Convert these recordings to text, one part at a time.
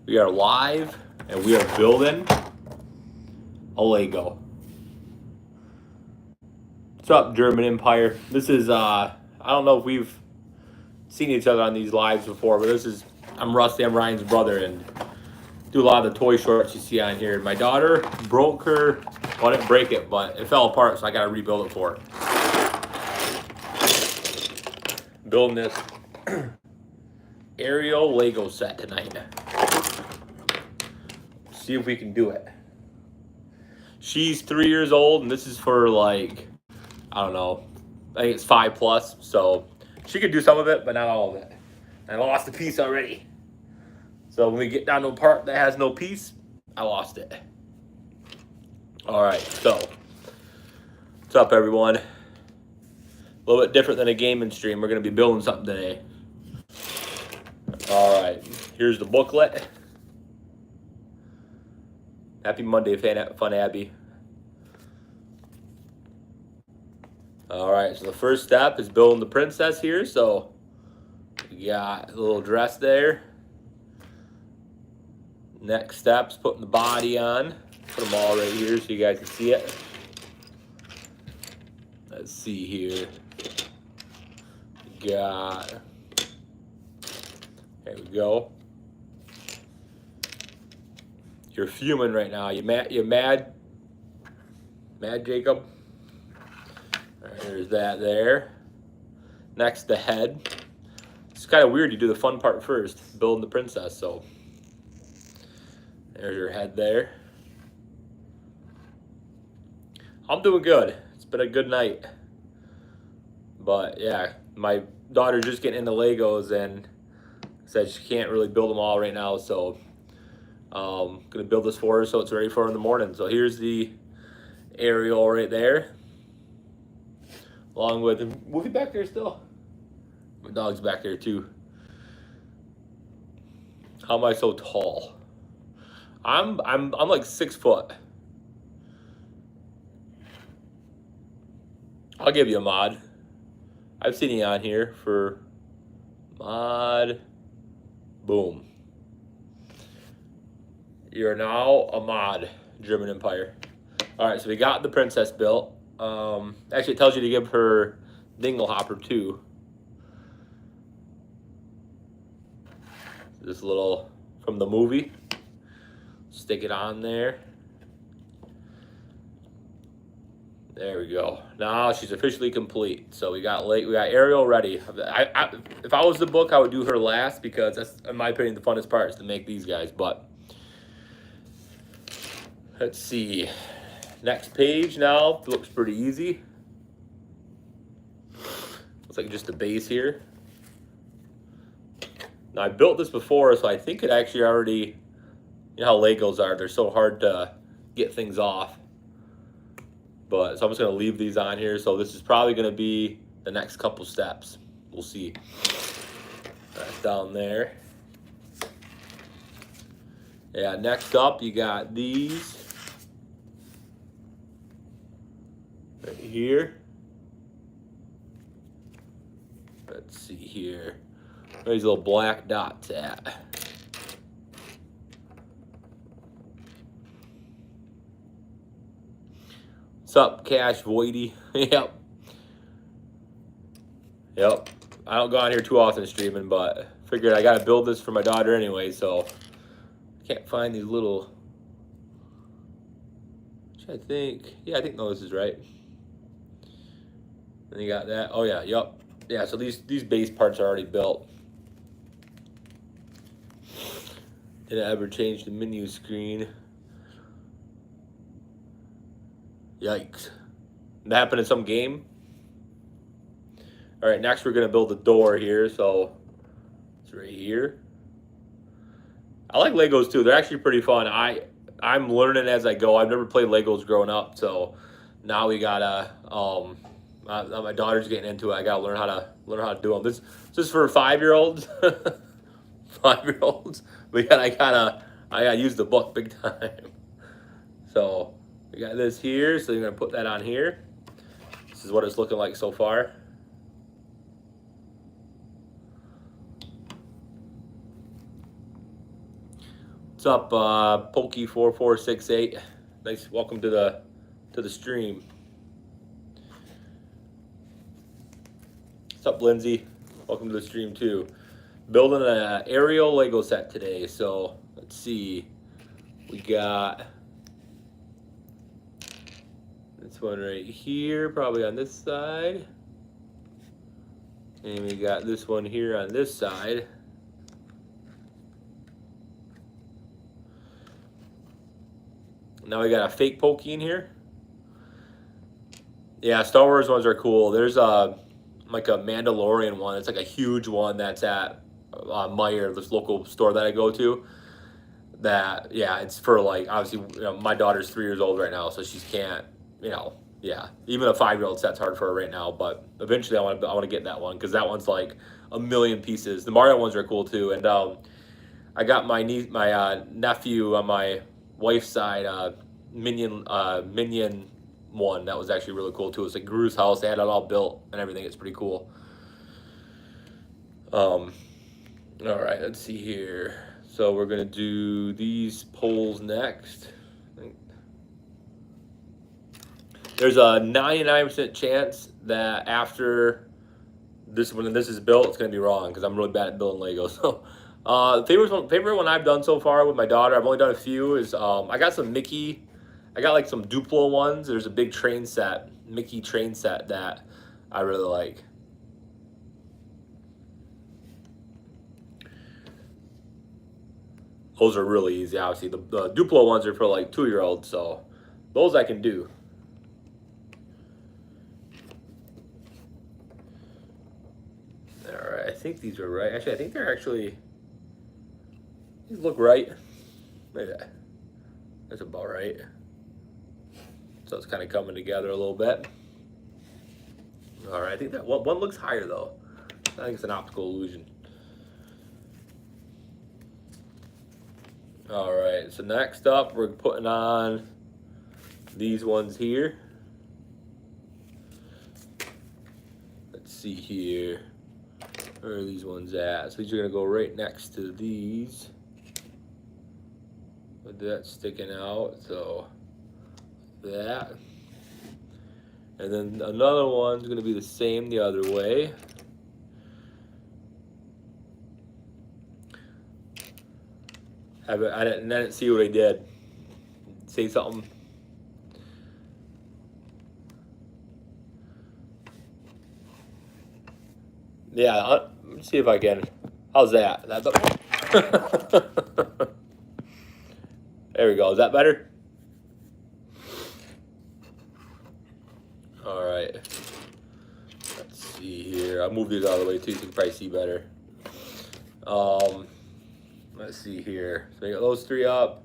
We are live and we are building a Lego. What's up, German Empire? This is I don't know if we've seen each other on these lives before, but I'm Rusty, I'm Ryan's brother, and do a lot of the toy shorts you see on here. My daughter broke her, well, I didn't break it, but it fell apart, so I gotta rebuild it for her. Building this Ariel Lego set tonight. See if we can do it. She's 3 years old, and this is for like, I don't know, I think it's 5 plus, so she could do some of it, but not all of it. I lost a piece already. So when we get down to a part that has no piece, I lost it. All right, so what's up, everyone? A little bit different than a gaming stream. We're gonna be building something today. All right, here's the booklet. Happy Monday, Fun Abby. All right, so the first step is building the princess here. So we got a little dress there. Next step's putting the body on. Put them all right here so you guys can see it. Let's see here. We got, there we go. You're fuming right now. You mad? Mad, Jacob? All right, there's that there. Next, the head. It's kind of weird you do the fun part first, building the princess, so. There's your head there. I'm doing good. It's been a good night. But yeah, my daughter's just getting into Legos and said she can't really build them all right now, so gonna build this for her so it's ready for her in the morning. So here's the Ariel right there. Along with the movie back there still. My dog's back there too. How am I so tall? I'm like 6 foot. I'll give you a mod. I've seen you on here for mod. Boom. You're now a mod, German Empire. All right, so we got the princess built. Actually, it tells you to give her dingle hopper too. This little from the movie. Stick it on there. There we go. Now she's officially complete. So we got Ariel ready. If I was the book, I would do her last because that's, in my opinion, the funnest part is to make these guys. But let's see. Next page now looks pretty easy. Looks like just the base here. Now I built this before, so I think it actually already, you know how Legos are, they're so hard to get things off. But so I'm just gonna leave these on here. So this is probably gonna be the next couple steps. We'll see. That's down there. Yeah, next up you got these. Right here. Let's see here. Where's these little black dots at? What's up, Cash Voidy? Yep. Yep. I don't go on here too often streaming, but figured I gotta build this for my daughter anyway, so can't find these little. I think, yeah, I think no, this is right. Then you got that. Oh yeah, yep. Yeah, so these base parts are already built. Didn't ever change the menu screen. Yikes. That happened in some game. All right, next we're gonna build the door here. So it's right here. I like Legos too. They're actually pretty fun. I'm learning as I go. I've never played Legos growing up, so now we gotta. My daughter's getting into it. I gotta learn how to do them. This is for 5-year-olds. 5-year-olds. But I gotta use the book big time. So we got this here. So you're gonna put that on here. This is what it's looking like so far. What's up, Pokey4468? Nice, welcome to the stream. What's up, Lindsay? Welcome to the stream too. Building an Ariel Lego set today. So let's see, we got this one right here, probably on this side, and we got this one here on this side. Now we got a fake Pokey in here. Yeah, Star Wars ones are cool. There's like a Mandalorian one. It's like a huge one that's at Meijer, this local store that I go to. That, yeah, it's for like, obviously, you know, my daughter's 3 years old right now, so she can't, you know, yeah, even a 5-year-old set's hard for her right now. But eventually, I want to get that one because that one's like a million pieces. The Mario ones are cool too, and I got my nephew on my wife's side minion one that was actually really cool too. It's like Gru's house. They had it all built and everything. It's pretty cool. All right, let's see here. So we're gonna do these polls next. There's a 99% chance that after this, when this is built, it's gonna be wrong because I'm really bad at building Legos. So favorite one I've done so far with my daughter, I've only done a few, is I got some Mickey. I got like some Duplo ones. There's a big train set, Mickey train set that I really like. Those are really easy, obviously. The Duplo ones are for like 2-year-olds, so those I can do. All right, I think these are right. Actually, I think they're actually, these look right. Maybe that's about right. So it's kind of coming together a little bit. All right, I think that one looks higher though. I think it's an optical illusion. All right, so next up, we're putting on these ones here. Let's see here. Where are these ones at? So these are gonna go right next to these. With that sticking out, so that. And then another one's gonna be the same the other way. I didn't see what I did. Say something. Yeah, let's see if I can. How's that? There we go. Is that better? All right. Let's see here. I'll move these out of the way too so you can probably see better. Let's see here. So we got those three up.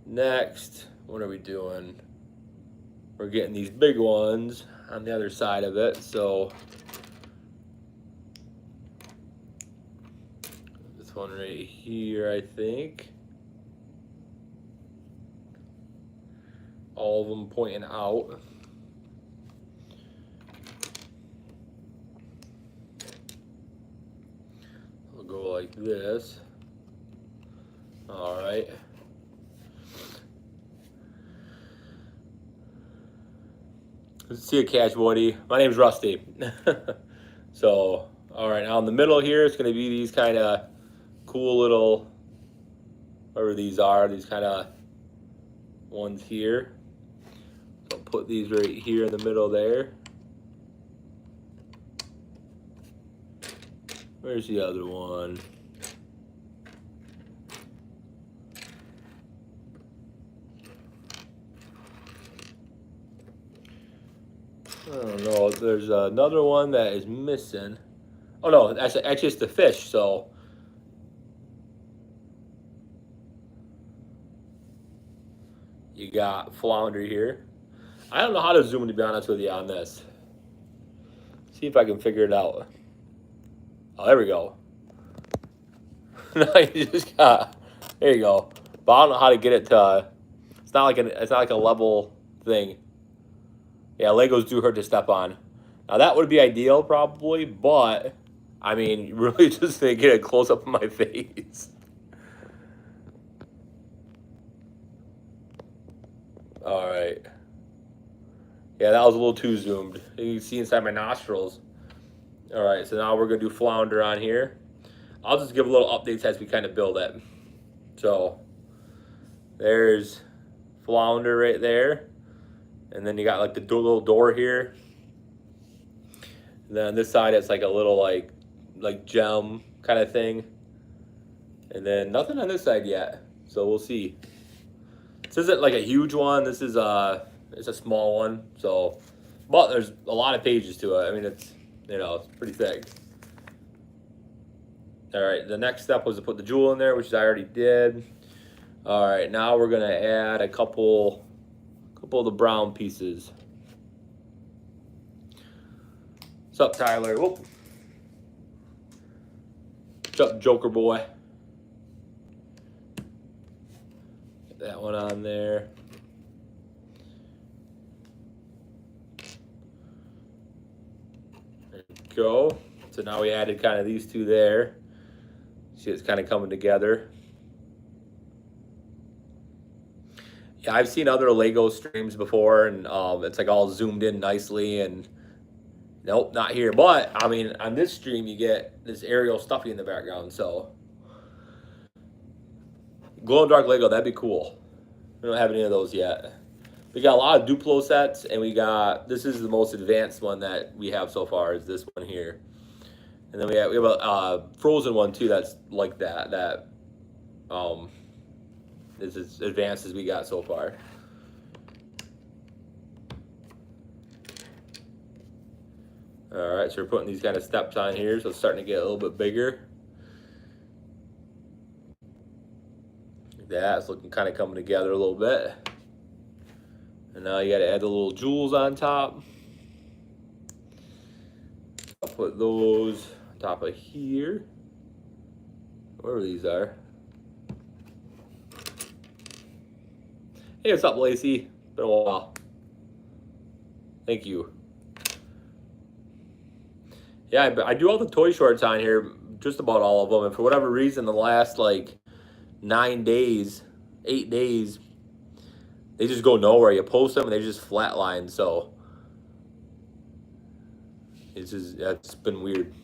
Next, what are we doing? We're getting these big ones on the other side of it. So this one right here, I think. All of them pointing out. We'll go like this. All right. Let's see a catch, Woody. My name's Rusty. So, all right, now in the middle here, it's going to be these kind of cool little, whatever these are, these kind of ones here. So I'll put these right here in the middle there. Where's the other one? I don't know. There's another one that is missing. Oh no, actually it's the fish. So you got flounder here. I don't know how to zoom, to be honest with you, on this. See if I can figure it out. Oh, there we go. No, you just got. There you go. But I don't know how to get it to. It's not like a level thing. Yeah, Legos do hurt to step on. Now that would be ideal probably, but I mean, really just to get a close up of my face. Yeah, that was a little too zoomed. You can see inside my nostrils. All right, so now we're gonna do flounder on here. I'll just give a little updates as we kind of build it. So there's flounder right there. And then you got like the little door here. And then on this side, it's like a little like gem kind of thing. And then nothing on this side yet. So we'll see. This isn't like a huge one. This is it's a small one. So, but there's a lot of pages to it. I mean, it's, you know, it's pretty thick. All right, the next step was to put the jewel in there, which I already did. All right, now we're gonna add a couple of the brown pieces. What's up, Tyler? Whoop. What's up, Joker boy? Get that one on there. There we go. So now we added kind of these two there. See, it's kind of coming together. Yeah, I've seen other Lego streams before, and it's like all zoomed in nicely, and nope, not here. But I mean, on this stream, you get this Ariel stuffy in the background. So glow in the dark Lego, that'd be cool. We don't have any of those yet. We got a lot of Duplo sets, and we got, this is the most advanced one that we have so far, is this one here. And then we have a frozen one too that's like that. That is as advanced as we got so far. All right, so we're putting these kind of steps on here, so it's starting to get a little bit bigger. Like that, it's looking kind of coming together a little bit. And now you got to add the little jewels on top. I'll put those on top of here, wherever these are. Hey, what's up, Lacey? Been a while. Thank you. Yeah, I do all the toy shorts on here, just about all of them. And for whatever reason, the last like 9 days, 8 days, they just go nowhere. You post them and they just flatline. So it's been weird.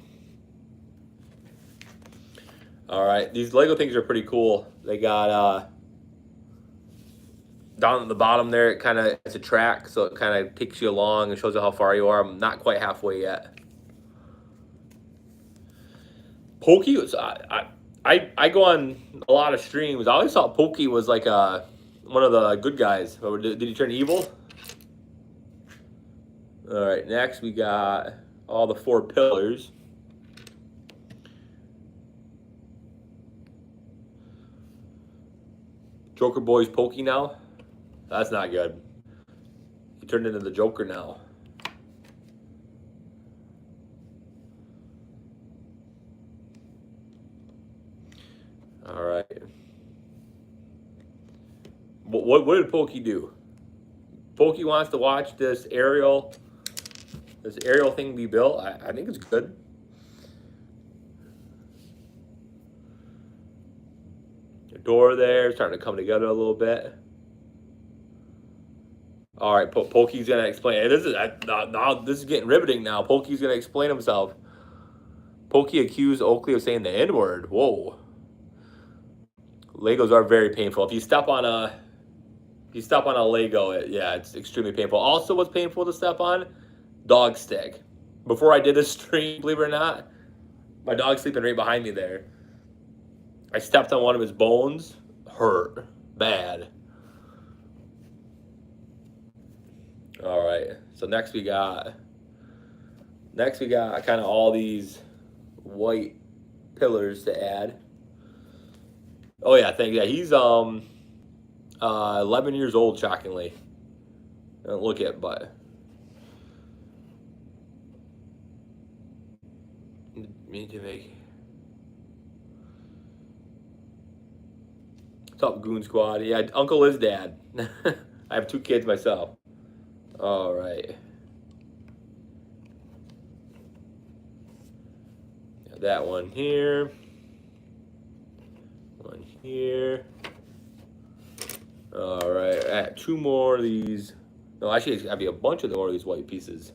All right, these Lego things are pretty cool. They got down at the bottom there, it's a track, so it kind of takes you along and shows you how far you are. I'm not quite halfway yet. Pokey was I go on a lot of streams. I always thought Pokey was like one of the good guys. Did he turn evil? All right, next we got all the 4 pillars. Joker boy's Pokey now. That's not good. He turned into the Joker now. All right. What did Pokey do? Pokey wants to watch this Ariel thing be built. I think it's good. The door there starting to come together a little bit. All right, Pokey's gonna explain. This is getting riveting now. Pokey's gonna explain himself. Pokey accused Oakley of saying the N-word. Whoa. Legos are very painful. If you step on a Lego, it's extremely painful. Also, what's painful to step on? Dog stick. Before I did this stream, believe it or not, my dog's sleeping right behind me there. I stepped on one of his bones. Hurt bad. All right. So next we got kind of all these white pillars to add. Oh yeah, he's 11 years old, shockingly. I don't look it, but need to make. What's up, Goon Squad? Yeah, Uncle is dad. I have 2 kids myself. All right. Got that one here. One here. All right. 2 more of these. No, actually, it's gotta be a bunch of more of these white pieces.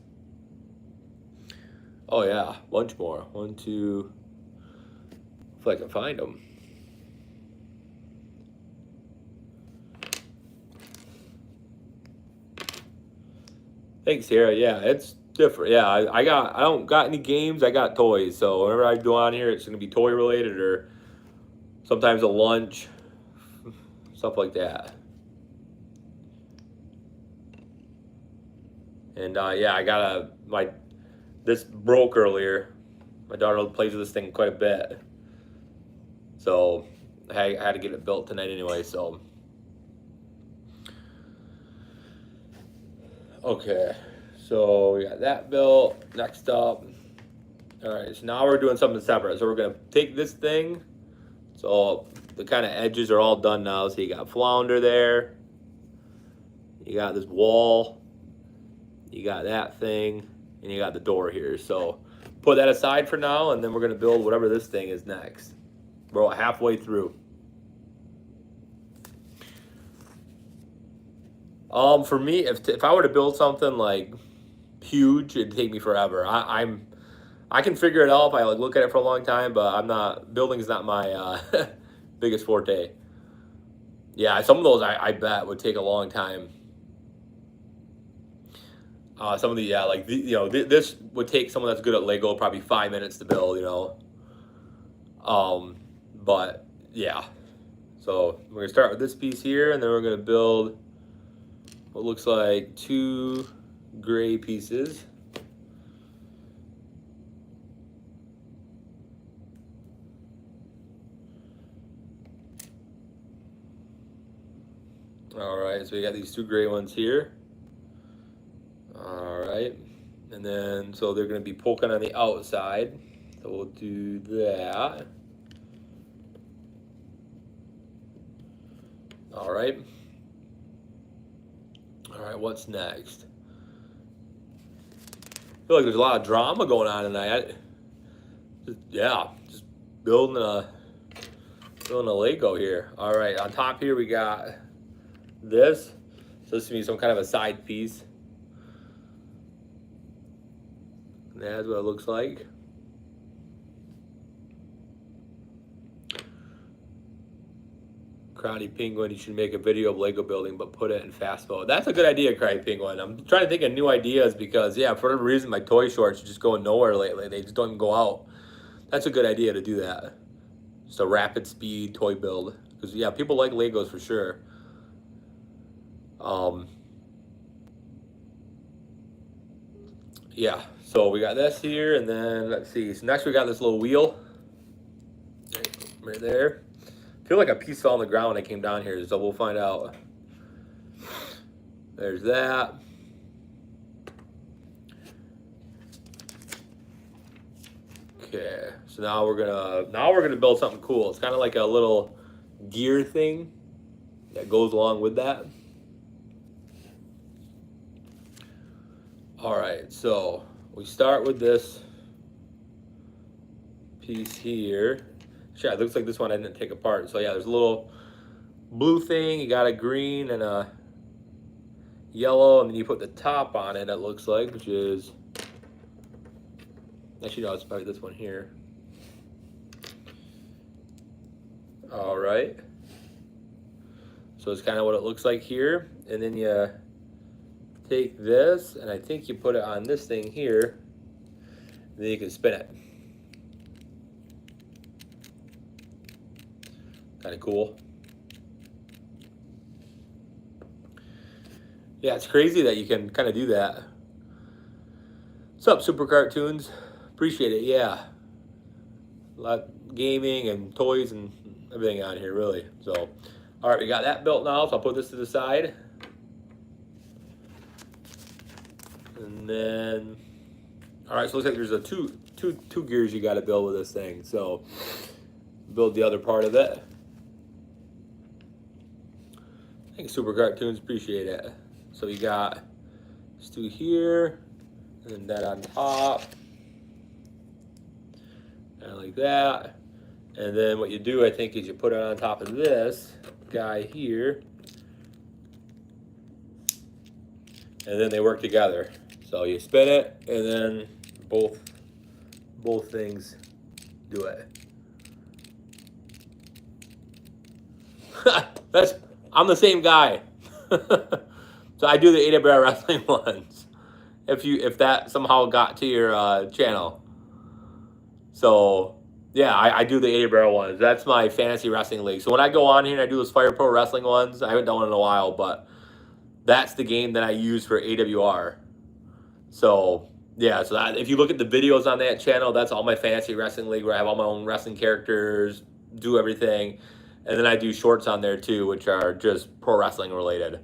Oh yeah, bunch more. 1, 2. If I can find them. Thanks, Sarah. Yeah, it's different. Yeah, I don't got any games. I got toys. So whenever I go on here, it's gonna be toy related or sometimes a lunch, stuff like that. And yeah, I got this broke earlier. My daughter plays with this thing quite a bit, so I had to get it built tonight anyway. So okay, so we got that built. Next up, all right. So now we're doing something separate. So we're gonna take this thing. So the kind of edges are all done now. So you got flounder there. You got this wall. You got that thing, and you got the door here. So put that aside for now, and then we're gonna build whatever this thing is next. We're about halfway through. For me, if I were to build something like huge, it'd take me forever. I can figure it out if I like look at it for a long time, but I'm not, building's not my biggest forte. Yeah, some of those I bet would take a long time. Some of the, yeah, like this would take someone that's good at Lego probably 5 minutes to build, you know. But yeah, so we're gonna start with this piece here, and then we're gonna build what looks like 2 gray pieces. All right, so we got these 2 gray ones here. All right, and then so they're gonna be poking on the outside. So we'll do that. All right. All right, what's next? I feel like there's a lot of drama going on tonight. Just building a Lego here. All right, on top here we got this. So this is gonna be some kind of a side piece. And that's what it looks like. Crowdy Penguin, you should make a video of Lego building, but put it in fast mode. That's a good idea, Crowdy Penguin. I'm trying to think of new ideas because, yeah, for whatever reason, my toy shorts are just going nowhere lately. They just don't even go out. That's a good idea to do that. Just a rapid speed toy build. Because, yeah, people like Legos for sure. Yeah, so we got this here, and then, let's see. So next we got this little wheel. Right there. I feel like a piece fell on the ground when I came down here, so we'll find out. There's that. Okay, so now we're gonna build something cool. It's kind of like a little gear thing that goes along with that. All right, so we start with this piece here. Sure, it looks like this one I didn't take apart. So yeah, there's a little blue thing. You got a green and a yellow, and then you put the top on it, it looks like, which is, actually no, it's probably this one here. All right. So it's kind of what it looks like here. And then you take this, and I think you put it on this thing here, and then you can spin it. Kind of cool. Yeah, it's crazy that you can kind of do that. What's up, Super Cartoons? Appreciate it, yeah. A lot of gaming and toys and everything on here, really. So, all right, we got that built now, so I'll put this to the side. And then, all right, so it looks like there's a two gears you got to build with this thing. So, build the other part of it. Thanks, Super Cartoons, appreciate it. So you got this 2 here, and then that on top, kind of like that. And then what you do, I think, is you put it on top of this guy here, and then they work together. So you spin it, and then both things do it. I'm the same guy. So I do the AWR wrestling ones. If that somehow got to your channel. So yeah, I do the AWR ones. That's my fantasy wrestling league. So when I go on here and I do those Fire Pro wrestling ones, I haven't done one in a while, but that's the game that I use for AWR. So yeah, so that, if you look at the videos on that channel, that's all my fantasy wrestling league where I have all my own wrestling characters, do everything. And then I do shorts on there too, which are just pro wrestling related.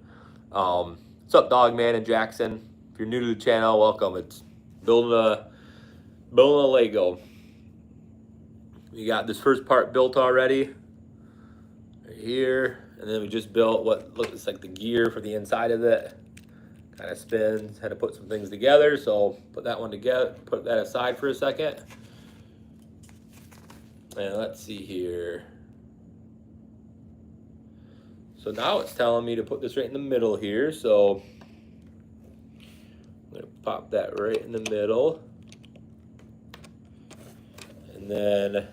What's up, Dogman and Jackson? If you're new to the channel, welcome. It's building a Lego. We got this first part built already, right here, and then we just built what looks like the gear for the inside of it. Kind of spins. Had to put some things together, so put that one together. Put that aside for a second. And let's see here. So now it's telling me to put this right in the middle here. So I'm gonna pop that right in the middle. And then,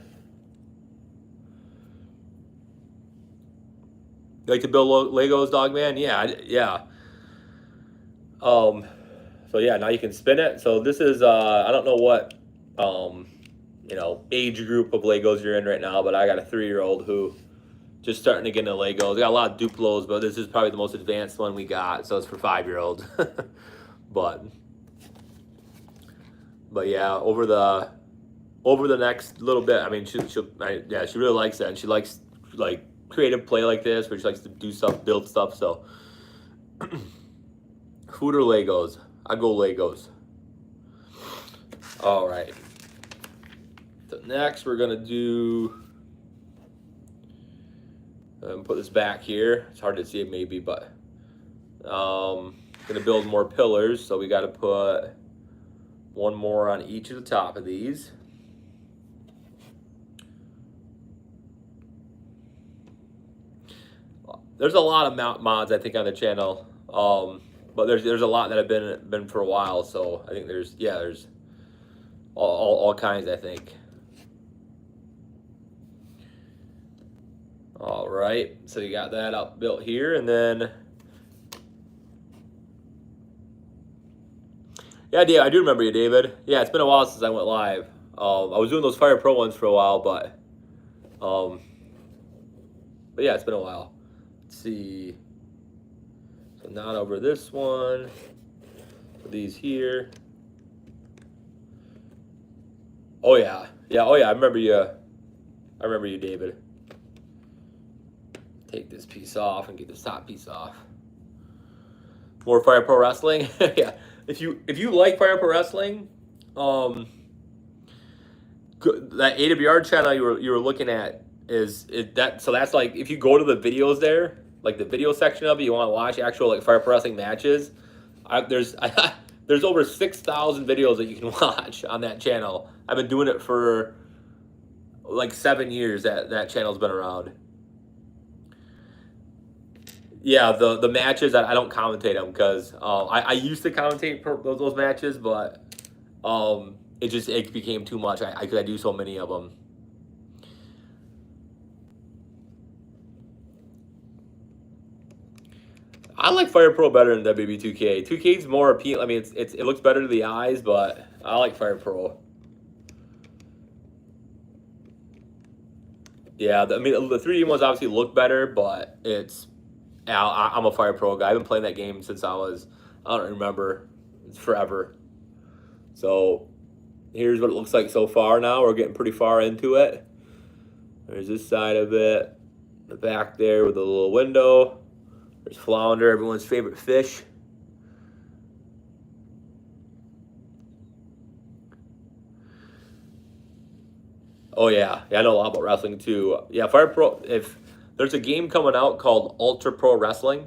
you like to build Legos, Dogman? Yeah. So yeah, now you can spin it. So this is, I don't know what, age group of Legos you're in right now, but I got a 3-year-old who just starting to get into Legos. We got a lot of Duplos, but this is probably the most advanced one we got. So it's for 5-year-olds. but yeah, over the next little bit, I mean, she really likes that, and she likes like creative play like this, where she likes to do stuff, build stuff. So, food or Legos? I go Legos. All right. So next, we're gonna do. Put this back here. It's hard to see it maybe, but gonna build more pillars. So we got to put one more on each of the top of these. There's a lot of mods I think on the channel, but there's a lot that have been for a while. So I think there's all kinds, I think. All right, so you got that up built here, and then yeah, I do remember you, David. Yeah, it's been a while since I went live. I was doing those Fire Pro ones for a while, but yeah, it's been a while. Let's see. So not over this one. So these here. Oh yeah. I remember you, David. Take this piece off and get this top piece off. More Fire Pro Wrestling. Yeah. If you like Fire Pro Wrestling, that AWR channel you were looking at so that's like, if you go to the videos there, like the video section of it, you want to watch actual like Fire Pro Wrestling matches. There's over 6,000 videos that you can watch on that channel. I've been doing it for like 7 years. That channel's been around. Yeah, the matches, I don't commentate them because I used to commentate those matches, but it became too much. I do so many of them. I like Fire Pro better than WB 2K. 2K is more appealing. I mean, it looks better to the eyes, but I like Fire Pro. Yeah, the 3D ones obviously look better, but I'm a Fire Pro guy. I've been playing that game since I don't remember. It's forever. So here's what it looks like so far now. We're getting pretty far into it. There's this side of it. The back there with a little window. There's flounder, everyone's favorite fish. Oh yeah, I know a lot about wrestling too. Yeah, Fire Pro. If there's a game coming out called Ultra Pro Wrestling,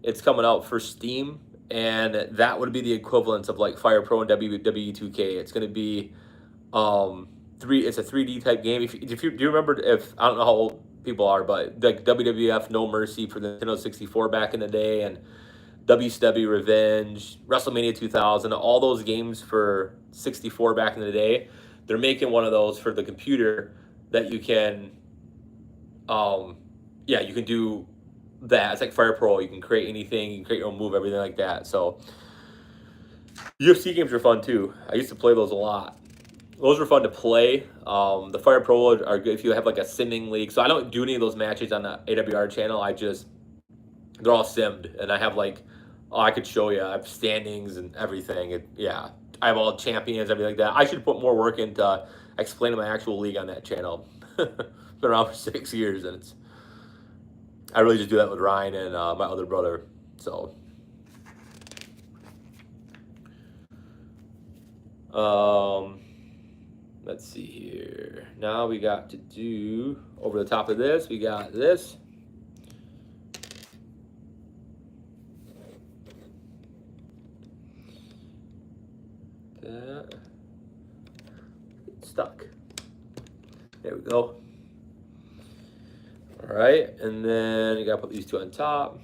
it's coming out for Steam, and that would be the equivalent of like Fire Pro and WWE 2K. It's going to be it's a 3D type game. If you do you remember, I don't know how old people are, but like WWF No Mercy for the Nintendo 64 back in the day, and WCW Revenge, WrestleMania 2000, all those games for 64 back in the day. They're making one of those for the computer that you can, you can do that. It's like Fire Pro. You can create anything, you can create your own move, everything like that. So UFC games are fun too. I used to play those a lot. Those were fun to play. The Fire Pro are good if you have like a simming league. So I don't do any of those matches on the AWR channel. They're all simmed, and I have like, I could show you. I have standings and everything. I have all champions, everything like that. I should put more work into explaining my actual league on that channel. Been around for 6 years, and I really just do that with Ryan and my other brother. So, let's see here. Now we got to do, over the top of this, we got this. That. It's stuck. There we go. All right, and then you gotta put these two on top.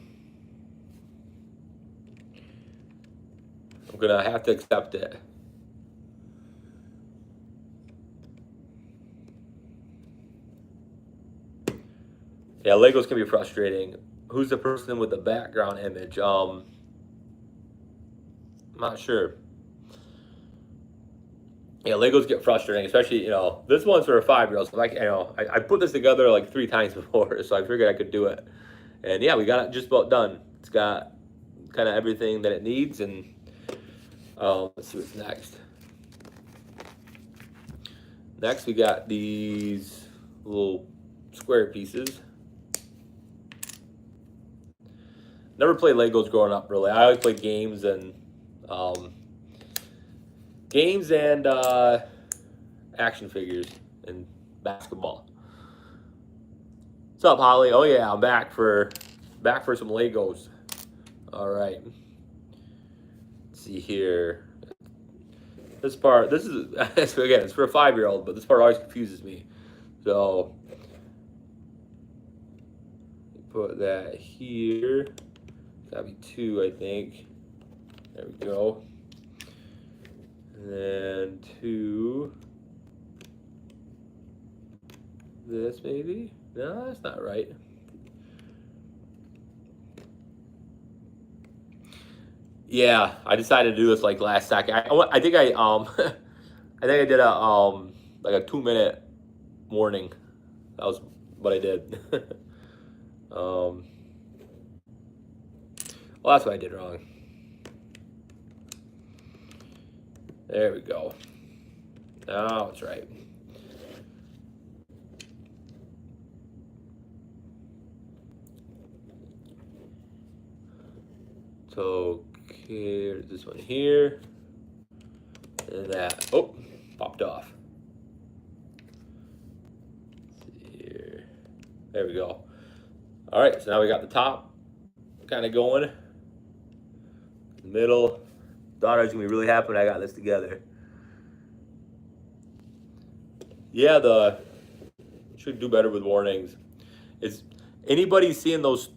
I'm gonna have to accept it. Yeah, Legos can be frustrating. Who's the person with the background image? I'm not sure. Yeah, Legos get frustrating, especially, this one's for a 5-year-old. So I put this together like 3 times before, so I figured I could do it. And yeah, we got it just about done. It's got kind of everything that it needs, and let's see what's next. Next, we got these little square pieces. Never played Legos growing up, really. I always played games and action figures and basketball. What's up, Holly? Oh yeah, I'm back for some Legos. All right. Let's see here. This is again, it's for a 5-year-old, but this part always confuses me. So put that here. Gotta be 2, I think. There we go. And then 2. This maybe? No, that's not right. Yeah, I decided to do this like last second. I think I did a like a 2-minute warning. That was what I did. Well, that's what I did wrong. There we go. Now it's right. So here's this one here. And that. Oh, popped off. Let's see here. There we go. All right, so now we got the top kind of going. The middle. Daughter's gonna be really happy when I got this together. Yeah, should do better with warnings. Is anybody seeing those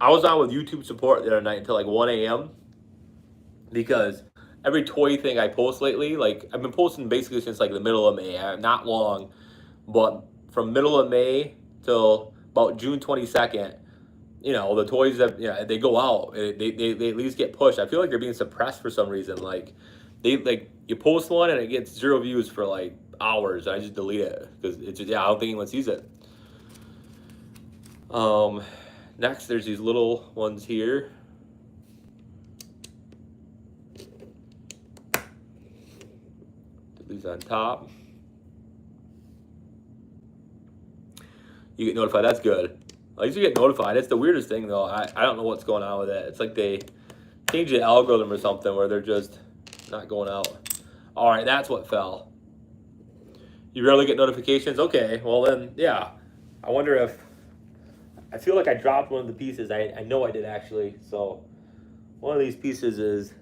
I was on with YouTube support the other night until like 1 a.m. because every toy thing I post lately, like I've been posting basically since like the middle of May. Not long, but from middle of May till about June 22nd, the toys that they go out, they at least get pushed. I feel like they're being suppressed for some reason. Like you post one and it gets 0 views for like hours. I just delete it because it's just, I don't think anyone sees it. Next, there's these little ones here. Put these on top. You get notified. That's good. At least you get notified. It's the weirdest thing, though. I don't know what's going on with it. It's like they changed the algorithm or something where they're just not going out. All right, that's what fell. You rarely get notifications? Okay, well then, yeah. I wonder if... I feel like I dropped one of the pieces. I know I did, actually. So, one of these pieces is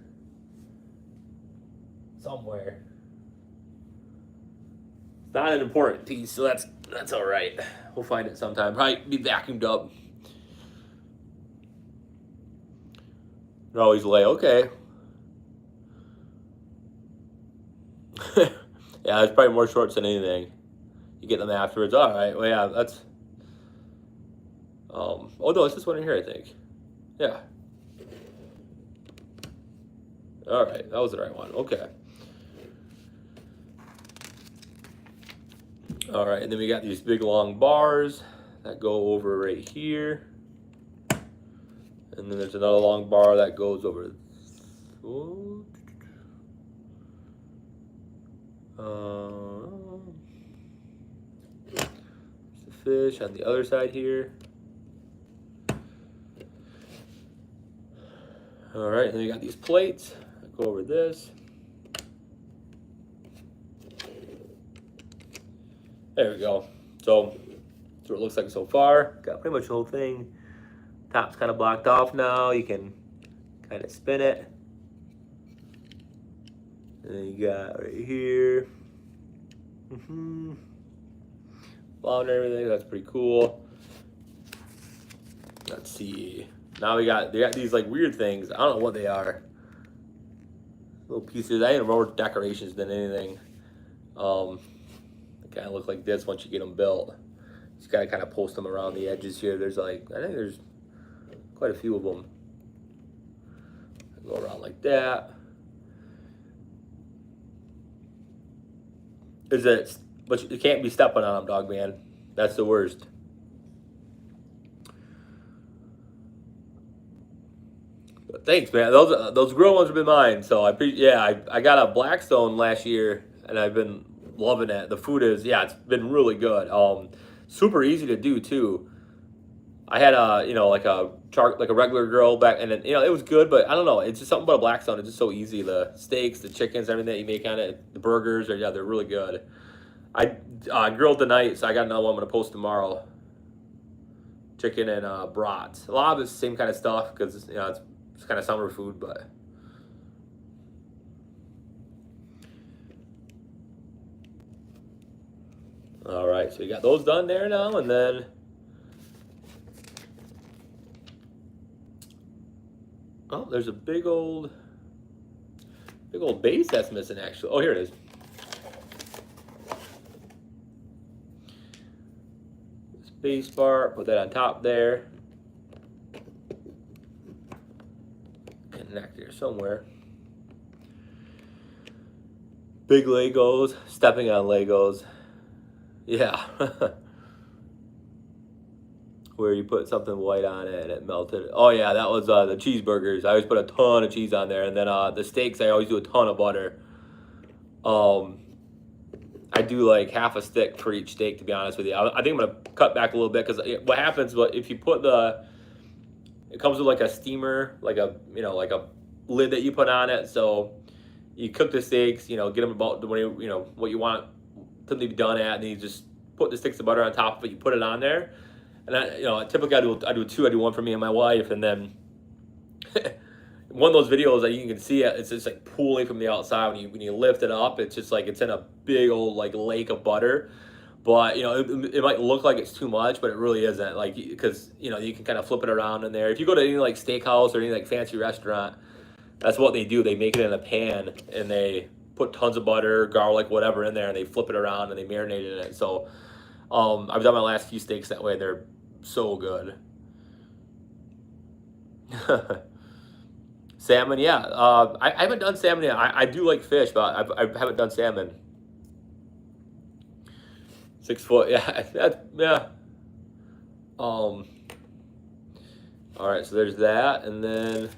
somewhere. It's not an important piece, so that's all right. We'll find it sometime. Probably be vacuumed up. They're always lay. Okay. Yeah, it's probably more shorts than anything. You get them afterwards. All right. Well, yeah, that's. Oh no, it's this one in here, I think. Yeah. All right, that was the right one. Okay. All right, and then we got these big long bars that go over right here, and then there's another long bar that goes over. The fish on the other side here. All right, and then you got these plates that go over this. There we go. So that's what it looks like so far. Got pretty much the whole thing. Top's kind of blocked off now. You can kind of spin it. And then you got right here. Flower and everything. That's pretty cool. Let's see. Now they got these like weird things. I don't know what they are. Little pieces. I think more decorations than anything. They kind of look like this once you get them built. You just gotta kind of post them around the edges here. There's like, I think there's quite a few of them. Go around like that. But you can't be stepping on them, dog man. That's the worst. But thanks, man. Those grill ones have been mine. So I got a Blackstone last year, and I've been loving it. The food is it's been really good. Super easy to do too. I had like a regular grill back, and then it was good, but I don't know. It's just something about a Blackstone. It's just so easy. The steaks, the chickens, everything that you make on it, the burgers, they're really good. I grilled tonight, so I got another one I'm gonna post tomorrow. Chicken and brats. A lot of it's the same kind of stuff because it's kind of summer food, but. All right, so you got those done there now, and then. Oh, there's a big old base that's missing actually. Oh, here it is. Base bar, put that on top there. Connect here somewhere. Big Legos, stepping on Legos. Yeah. Where you put something white on it and it melted. Oh yeah, that was the cheeseburgers. I always put a ton of cheese on there, and then the steaks I always do a ton of butter. I do like half a stick for each steak, to be honest with you. I think I'm gonna cut back a little bit because what happens? If you put it comes with like a steamer, like a lid that you put on it. So you cook the steaks, get them about what you want them to be done at, and then you just put the sticks of butter on top of it. You put it on there, and typically I do two. I do one for me and my wife, and then. One of those videos that you can see it's just like pooling from the outside when you lift it up. It's just like it's in a big old like lake of butter, but it might look like it's too much, but it really isn't. Like because you can kind of flip it around in there. If you go to any like steakhouse or any like fancy restaurant, that's what they do. They make it in a pan and they put tons of butter, garlic, whatever in there, and they flip it around and they marinate it in it. So I've done my last few steaks that way. They're so good. Salmon, yeah. I haven't done salmon yet. I do like fish, but I haven't done salmon. 6 foot, yeah. All right, so there's that, and then.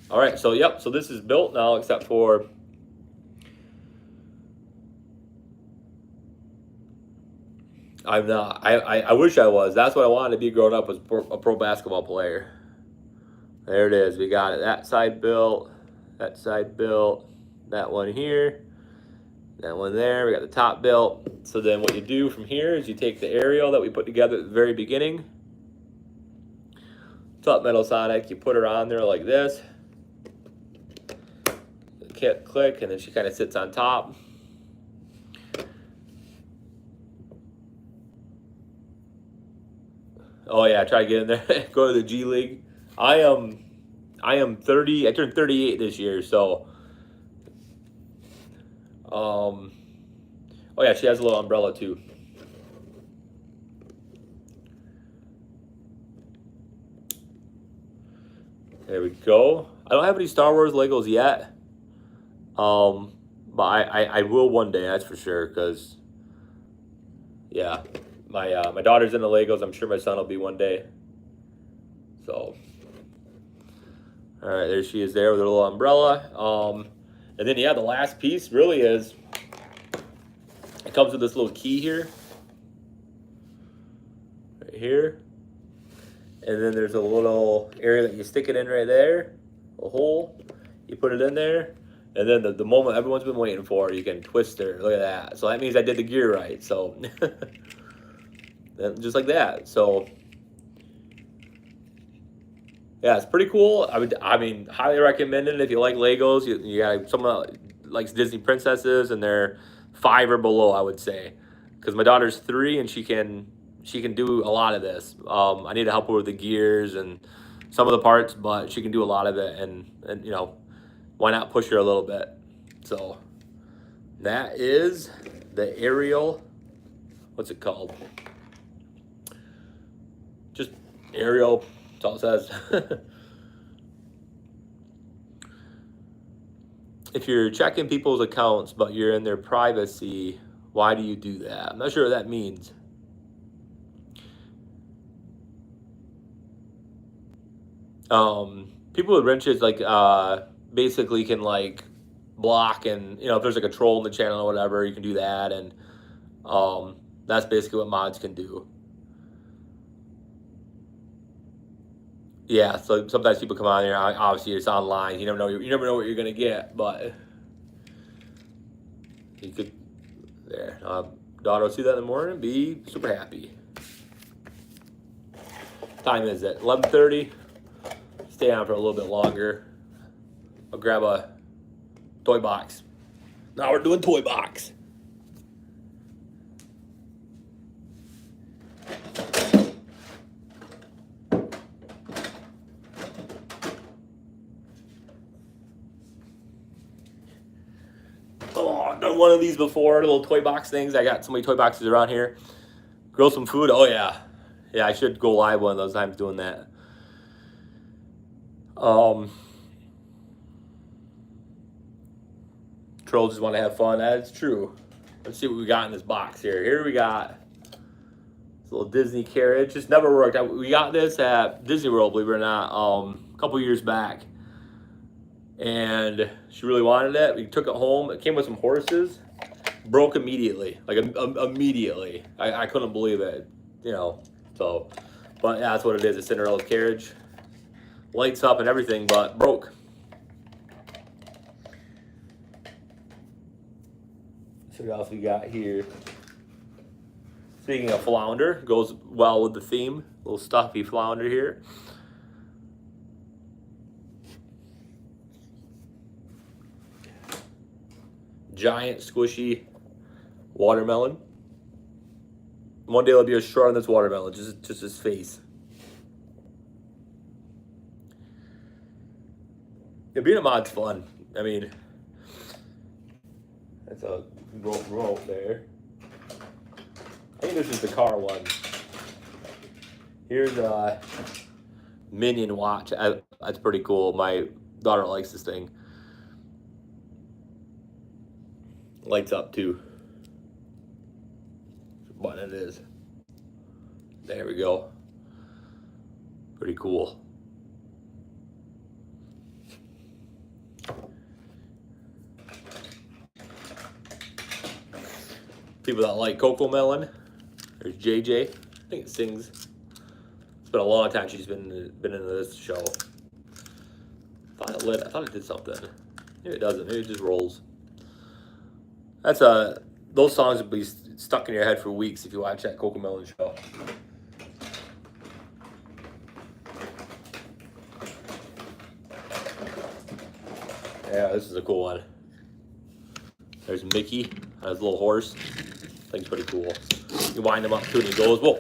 All right, so yep, so this is built now, except for. I'm not. I wish I was. That's what I wanted to be growing up, was a pro basketball player. There it is. We got it. That side built. That side built. That one here. That one there. We got the top built. So then what you do from here is you take the Ariel that we put together at the very beginning. Top Metal Sonic. You put her on there like this. Click, and then she kind of sits on top. Oh yeah, try to get in there. Go to the G League. I I am 30. I turned 38 this year, so. Oh yeah, she has a little umbrella too. There we go. I don't have any Star Wars Legos yet. But I will one day, that's for sure. Cause yeah, my daughter's into Legos. I'm sure my son will be one day. So, all right, there she is there with her little umbrella. And then yeah, the last piece really is. It comes with this little key here. Right here. And then there's a little area that you stick it in right there, a hole. You put it in there, and then the moment everyone's been waiting for, you can twist her. Look at that. So that means I did the gear right. So just like that. So yeah, it's pretty cool. I mean, highly recommend it if you like Legos. You got someone likes Disney princesses, and they're 5 or below, I would say, because my daughter's 3 and she can do a lot of this. I need to help her with the gears and some of the parts, but she can do a lot of it, and you know, why not push her a little bit? So that is the Ariel. What's it called? Just Ariel. That's all it says. If you're checking people's accounts, but you're in their privacy, why do you do that? I'm not sure what that means. People with wrenches like basically can like block, and you know, if there's like a troll in the channel or whatever, you can do that, and that's basically what mods can do. Yeah, so sometimes people come on here. Obviously, it's online. You never know what you're gonna get, but you could. There, daughter will see that in the morning. Be super happy. Time is it? 11:30. Stay on for a little bit longer. I'll grab a toy box. Now we're doing toy box. Oh, I've done one of these before, little toy box things. I got so many toy boxes around here. Grill some food. Oh yeah. Yeah, I should go live one of those times doing that. Trolls just want to have fun. That's true. Let's see what we got in this box here. Here we got this little Disney carriage. Just never worked. We got this at Disney World, believe it or not, a couple years back. And she really wanted it. We took it home. It came with some horses. Broke immediately. Like immediately. I couldn't believe it. You know. So, but yeah, that's what it is. It's Cinderella's carriage. Lights up and everything, but broke. So what else we got here? Speaking of flounder, goes well with the theme. Little stuffy flounder here. Giant squishy watermelon. One day it'll be a short on this watermelon, just his face. Yeah, being a mod's fun. I mean, that's a remote there. I think this is the car one. Here's a Minion watch. That's pretty cool. My daughter likes this thing. Lights up too. What button it is. There we go. Pretty cool. People that like Coco Melon. There's JJ. I think it sings. It's been a long time she's been into this show. I thought it did something. Maybe it doesn't. Maybe it just rolls. That's those songs will be stuck in your head for weeks if you watch that Coco Melon show. Yeah, this is a cool one. There's Mickey on his little horse. Thing's pretty cool. You wind him up too and he goes, whoa.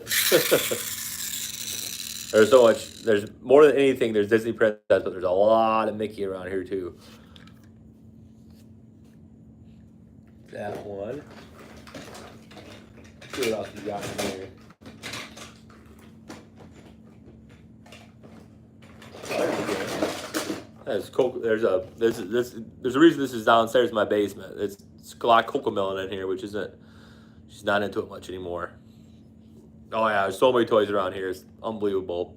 There's so much. There's more than anything. There's Disney Princess, but there's a lot of Mickey around here too. That one. Let's see what else we got in here. There's cocoa. There's a reason this is downstairs in my basement. It's a lot of cocoa melon in here, which isn't. She's not into it much anymore. Oh yeah, there's so many toys around here. It's unbelievable.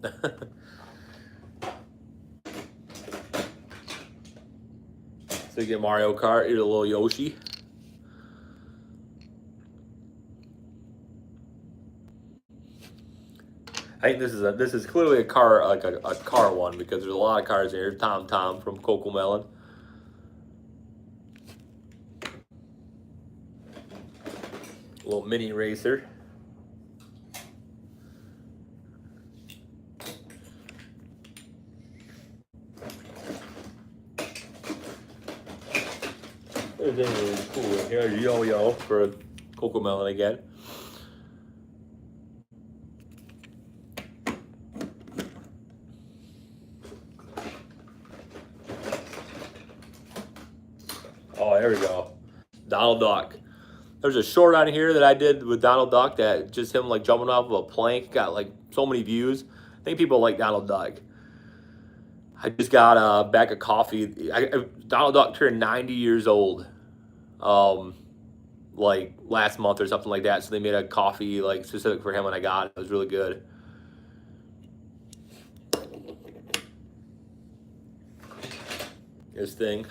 So you get Mario Kart. Here's a little Yoshi. I think this is clearly a car, like a car one, because there's a lot of cars in here. Tom from Coco Melon. A little mini racer. There's anything really cool in here. Yo-yo for Coco Melon again. Oh, there we go. Donald Duck. There's a short on here that I did with Donald Duck that just him like jumping off of a plank. Got like so many views. I think people like Donald Duck. I just got a bag of coffee. Donald Duck turned 90 years old. Like last month or something like that. So they made a coffee like specific for him and I got it. It was really good. This thing.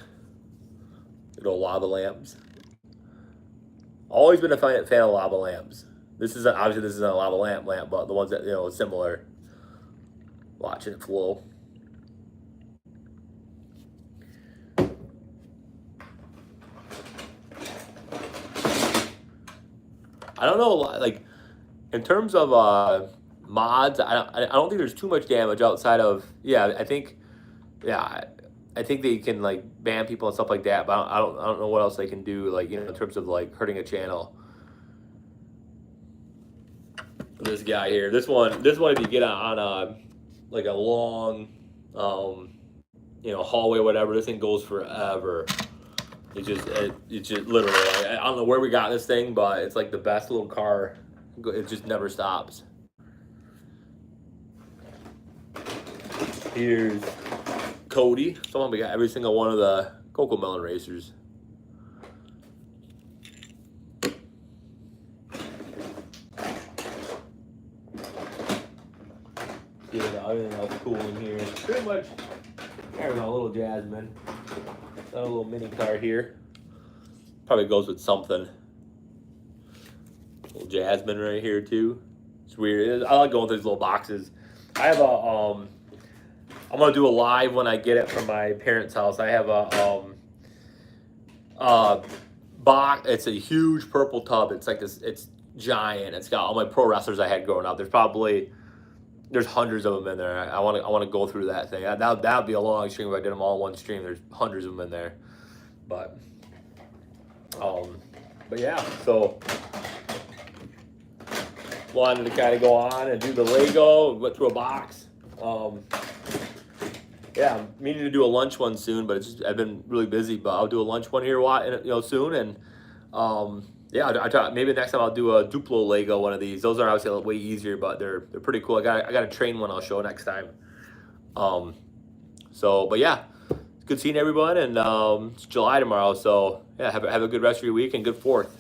Good old lava lamps. Always been a fan of lava lamps. This isn't a lava lamp, but the ones that similar. Watching it flow. I don't know, like in terms of mods. I don't think there's too much damage outside of I think they can like ban people and stuff like that, but I don't know what else they can do, like in terms of like hurting a channel. This guy here, this one if you get on like a long hallway or whatever, this thing goes forever. It's just literally, I don't know where we got this thing, but it's like the best little car. It just never stops. Here's Cody. Someone we got every single one of the Coco Melon racers. Everything else cool in here. Pretty much, there's a little Jasmine. Got a little mini car here. Probably goes with something. Little Jasmine right here too. It's weird. I like going through these little boxes. I have a I'm gonna do a live when I get it from my parents' house. I have a box. It's a huge purple tub. It's like this. It's giant. It's got all my pro wrestlers I had growing up. There's hundreds of them in there. I want to go through that thing. That would be a long stream if I did them all in one stream. There's hundreds of them in there, but yeah. So wanted to kind of go on and do the Lego. Went through a box. Yeah, I'm meaning to do a lunch one soon, but I've been really busy. But I'll do a lunch one here, soon, and I thought maybe next time I'll do a Duplo Lego one of these. Those are obviously way easier, but they're pretty cool. I got a train one I'll show next time. But yeah, it's good seeing everyone, and it's July tomorrow. So yeah, have a good rest of your week and good 4th.